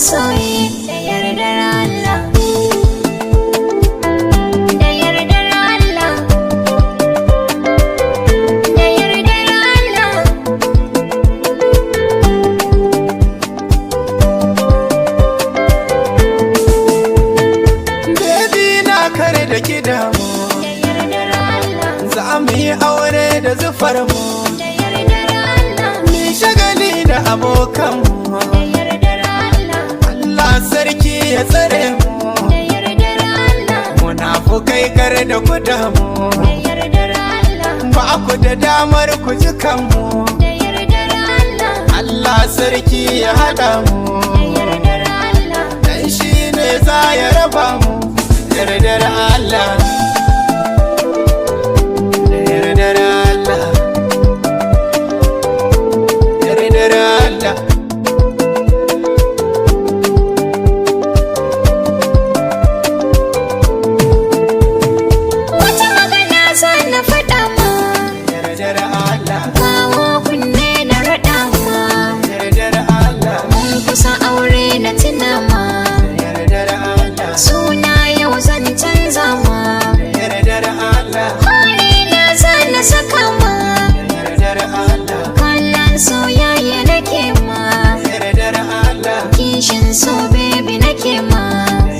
masoyi da yardar Allah. Da yardar Allah. Da yardar Allah. Baby na kare da ki damu, Da yardar Allah. za mu yi aure da zufar mu, Da yardar Allah. ni shagali da abokanmu. Da yardar Allah. Allah sarki ya tsare mu, Da yardar Allah. munafukai kar da ku damu, Da yardar Allah. ba ku da damar ku ji kanmu. Da yardar Allah. Allah sarki ya haɗa mu, Da yardar Allah. dan shi ne za ya raba mu. Yardar Allah, yardar Allah, yardar Allah. Wata magana za na faɗa ma, Yardar Allah, kawo kunne na raɗa ma, yardar Allah, mun kusa aure na tuna ma, yardar Allah, suna yau zan canza ma, yardar Allah, hali na za na saka ma, yardar Allah, kallon soyayya nake ma, yardar Allah, kishin so baby nake ma,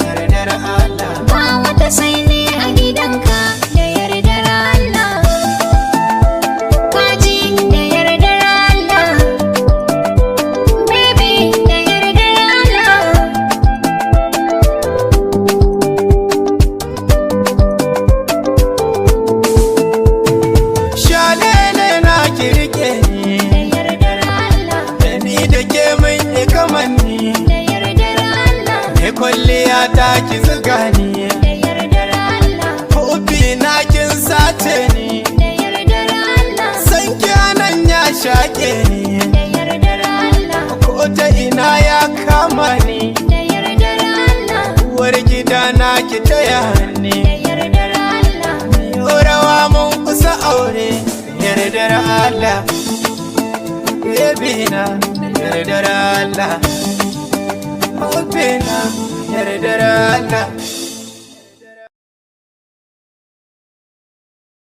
yardar Allah. ba wata sai ne a gidanka da yardar Allah. Kaji da yardar Allah, baby da yardar Allah. Shalele na kirke ni, Da yardar Allah, da ni da ke mun yi kamanni, da yardar Allah, ne kwalliya ta ki zuga ni, da yardar Allah, kofi na kin sace ni, da yardar Allah, san nan ya shaƙe ni, da yardar Allah, ko ta ina ya kama ni, da yardar Allah, uwar gida na ki taya ni, da yardar Allah, yau rawa mun kusa aure, yardar Allah, baby na yardar Allah, kofi na yardar Allah.